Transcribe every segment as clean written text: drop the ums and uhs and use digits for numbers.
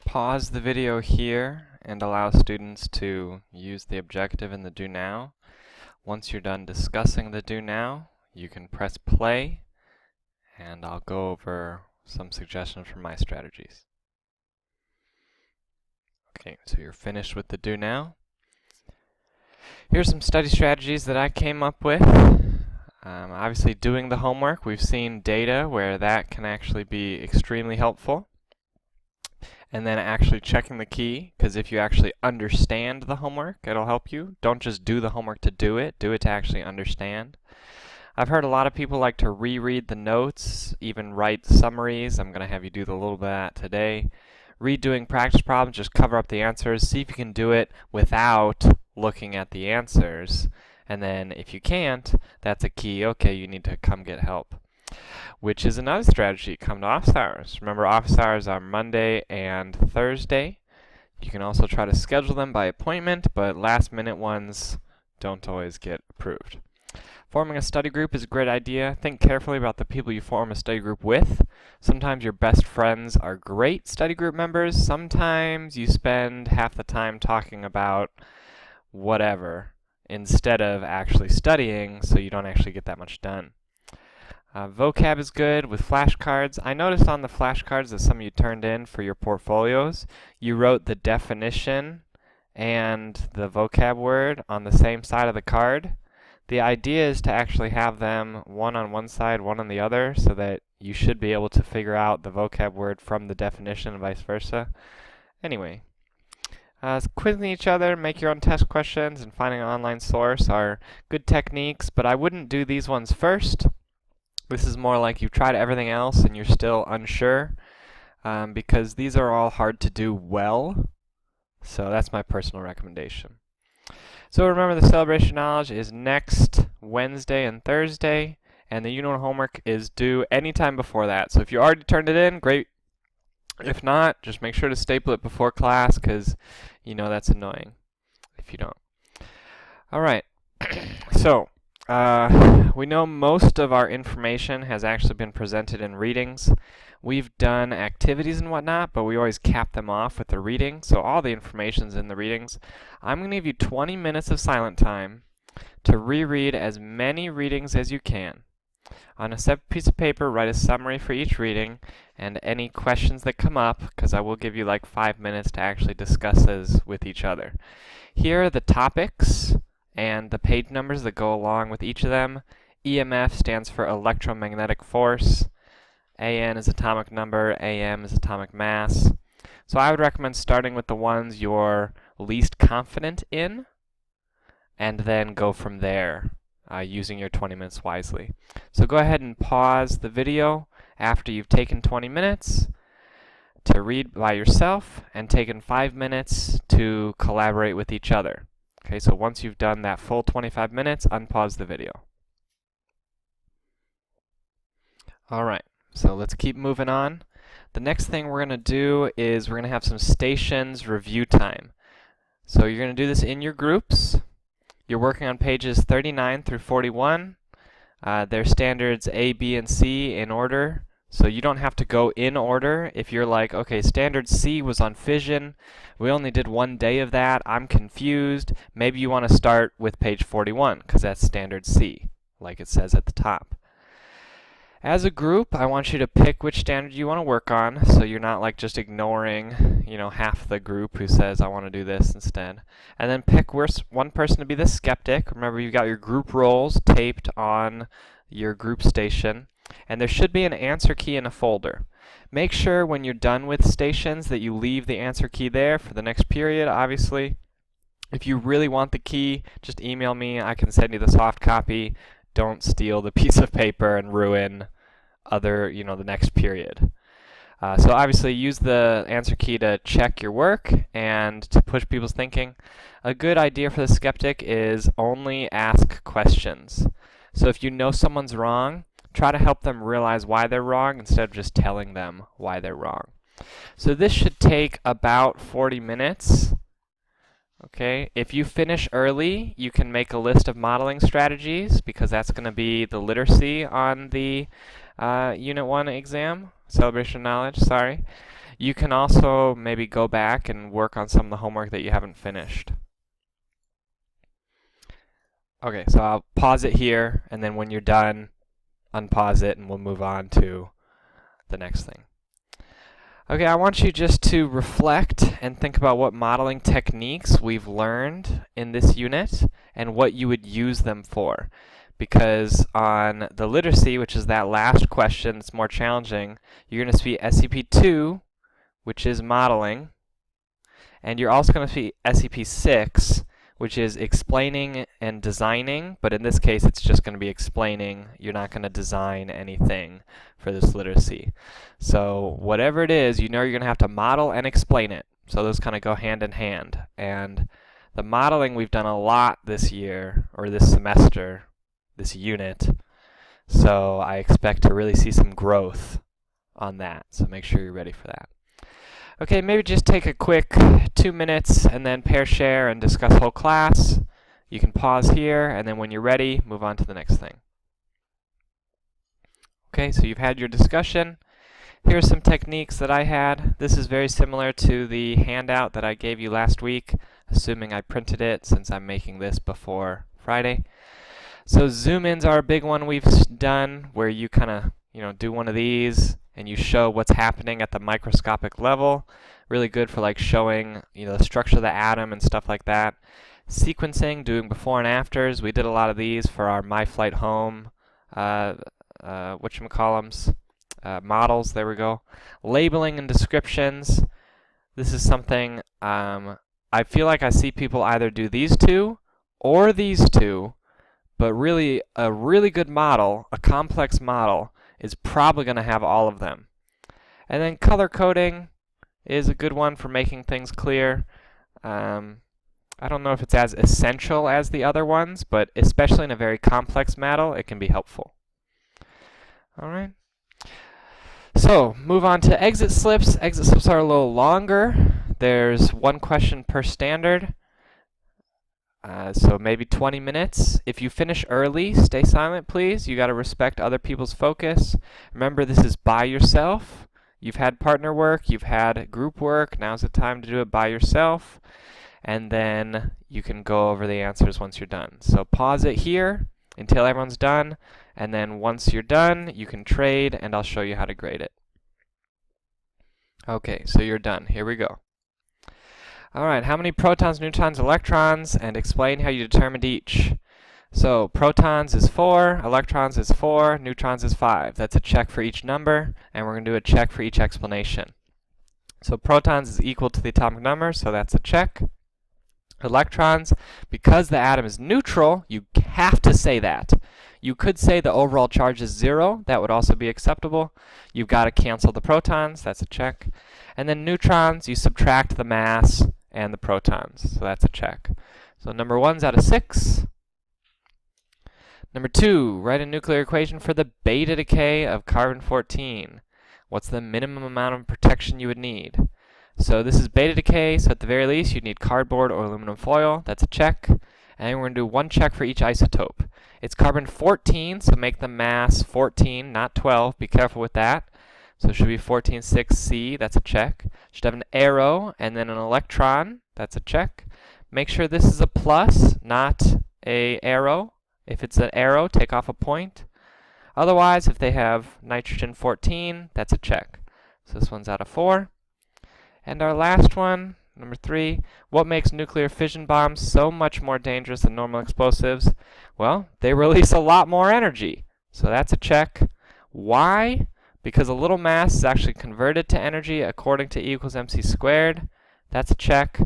pause the video here and allow students to use the objective in the do now. Once you're done discussing the do now, you can press play and I'll go over some suggestions from my strategies. Okay, so you're finished with the do now. Here's some study strategies that I came up with. Obviously doing the homework, we've seen data where that can actually be extremely helpful. And then actually checking the key, because if you actually understand the homework, it'll help you. Don't just do the homework to do it to actually understand. I've heard a lot of people like to reread the notes, even write summaries. I'm going to have you do a little bit of that today. Redoing practice problems, just cover up the answers. See if you can do it without looking at the answers. And then if you can't, that's a key. Okay, you need to come get help. Which is another strategy, come to office hours. Remember, office hours are Monday and Thursday. You can also try to schedule them by appointment, but last minute ones don't always get approved. Forming a study group is a great idea. Think carefully about the people you form a study group with. Sometimes your best friends are great study group members. Sometimes you spend half the time talking about whatever instead of actually studying, so you don't actually get that much done. Vocab is good with flashcards. I noticed on the flashcards that some of you turned in for your portfolios, you wrote the definition and the vocab word on the same side of the card. The idea is to actually have them one on one side, one on the other, so that you should be able to figure out the vocab word from the definition and vice versa. Anyway, quizzing each other, make your own test questions, and finding an online source are good techniques, but I wouldn't do these ones first. This is more like you've tried everything else and you're still unsure, because these are all hard to do well. So that's my personal recommendation. So remember, the celebration of knowledge is next Wednesday and Thursday, and the unit homework is due anytime before that. So if you already turned it in, great. If not, just make sure to staple it before class, because you know that's annoying if you don't. All right. So we know most of our information has actually been presented in readings. We've done activities and whatnot, but we always cap them off with the reading, so all the information's in the readings. I'm going to give you 20 minutes of silent time to reread as many readings as you can. On a separate piece of paper, write a summary for each reading and any questions that come up, because I will give you like 5 minutes to actually discuss this with each other. Here are the topics and the page numbers that go along with each of them. EMF stands for electromagnetic force. AN is atomic number, AM is atomic mass. So I would recommend starting with the ones you're least confident in, and then go from there, using your 20 minutes wisely. So go ahead and pause the video after you've taken 20 minutes to read by yourself, and taken 5 minutes to collaborate with each other. Okay, so once you've done that full 25 minutes, unpause the video. All right. So let's keep moving on. The next thing we're going to do is we're going to have some stations review time. So you're going to do this in your groups. You're working on pages 39 through 41. They're standards A, B, and C in order. So you don't have to go in order. If you're like, okay, standard C was on fission. We only did 1 day of that. I'm confused. Maybe you want to start with page 41 because that's standard C, like it says at the top. As a group, I want you to pick which standard you want to work on, so you're not like just ignoring, half the group who says, I want to do this instead. And then pick one person to be the skeptic. Remember, you've got your group roles taped on your group station, and there should be an answer key in a folder. Make sure when you're done with stations that you leave the answer key there for the next period, obviously. If you really want the key, just email me. I can send you the soft copy. Don't steal the piece of paper and ruin the next period. So obviously use the answer key to check your work and to push people's thinking. A good idea for the skeptic is only ask questions. So if you know someone's wrong, try to help them realize why they're wrong instead of just telling them why they're wrong. So this should take about 40 minutes. Okay, if you finish early, you can make a list of modeling strategies, because that's going to be the literacy on the Unit 1 exam, celebration of knowledge, sorry. You can also maybe go back and work on some of the homework that you haven't finished. Okay, so I'll pause it here, and then when you're done, unpause it, and we'll move on to the next thing. Okay, I want you just to reflect and think about what modeling techniques we've learned in this unit and what you would use them for. Because on the literacy, which is that last question that's more challenging, you're going to see SCP-2, which is modeling, and you're also going to see SCP-6, which is explaining and designing, but in this case it's just going to be explaining. You're not going to design anything for this literacy. So whatever it is, you know you're going to have to model and explain it. So those kind of go hand in hand. And the modeling we've done a lot this year, or this semester, this unit, so I expect to really see some growth on that. So make sure you're ready for that. Okay, maybe just take a quick 2 minutes and then pair share and discuss whole class. You can pause here, and then when you're ready, move on to the next thing. Okay, so you've had your discussion. Here are some techniques that I had. This is very similar to the handout that I gave you last week, assuming I printed it since I'm making this before Friday. So zoom-ins are a big one we've done, where you kind of, do one of these and you show what's happening at the microscopic level. Really good for like showing, the structure of the atom and stuff like that. Sequencing, doing before and afters. We did a lot of these for our My Flight Home, whatchamacallums, models, there we go. Labeling and descriptions. This is something I feel like I see people either do these two or these two, but really a really good model, a complex model, is probably going to have all of them. And then color coding is a good one for making things clear. I don't know if it's as essential as the other ones, but especially in a very complex model, it can be helpful. All right. So, move on to exit slips. Exit slips are a little longer. There's one question per standard. So maybe 20 minutes. If you finish early, stay silent, please. You got to respect other people's focus. Remember, this is by yourself. You've had partner work, you've had group work. Now's the time to do it by yourself. And then you can go over the answers once you're done. So pause it here until everyone's done. And then once you're done, you can trade, and I'll show you how to grade it. Okay, so you're done. Here we go. All right, how many protons, neutrons, electrons, and explain how you determined each. So protons is 4, electrons is 4, neutrons is 5. That's a check for each number, and we're going to do a check for each explanation. So protons is equal to the atomic number, so that's a check. Electrons, because the atom is neutral, you have to say that. You could say the overall charge is 0. That would also be acceptable. You've got to cancel the protons. That's a check. And then neutrons, you subtract the mass and the protons. So that's a check. So number 1's out of 6. Number 2, write a nuclear equation for the beta decay of carbon-14. What's the minimum amount of protection you would need? So this is beta decay, so at the very least you'd need cardboard or aluminum foil. That's a check. And we're going to do one check for each isotope. It's carbon-14, so make the mass 14, not 12. Be careful with that. So it should be 14.6C, that's a check. Should have an arrow and then an electron, that's a check. Make sure this is a plus, not a arrow. If it's an arrow, take off a point. Otherwise, if they have nitrogen 14, that's a check. So this one's out of 4. And our last one, number 3, what makes nuclear fission bombs so much more dangerous than normal explosives? Well, they release a lot more energy. So that's a check. Why? Because a little mass is actually converted to energy according to E equals mc squared. That's a check.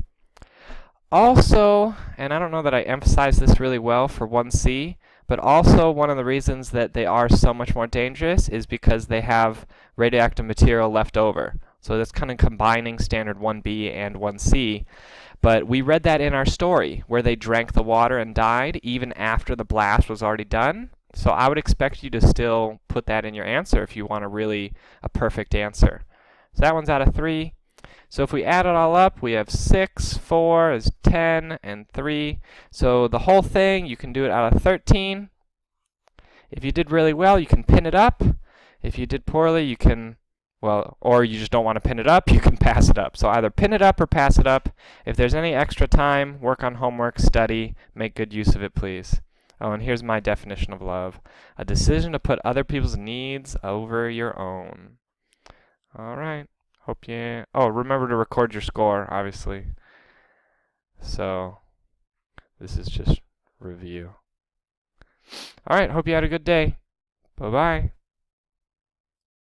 Also, and I don't know that I emphasized this really well for 1C, but also one of the reasons that they are so much more dangerous is because they have radioactive material left over. So that's kind of combining standard 1B and 1C. But we read that in our story, where they drank the water and died even after the blast was already done. So I would expect you to still put that in your answer if you want a perfect answer. So that one's out of 3. So if we add it all up, we have 6, 4 is 10, and 3. So the whole thing, you can do it out of 13. If you did really well, you can pin it up. If you did poorly, you can well, or you just don't want to pin it up, you can pass it up. So either pin it up or pass it up. If there's any extra time, work on homework, study, make good use of it, please. Oh, and here's my definition of love. A decision to put other people's needs over your own. All right. Hope you... Oh, remember to record your score, obviously. So, this is just review. All right. Hope you had a good day. Bye-bye.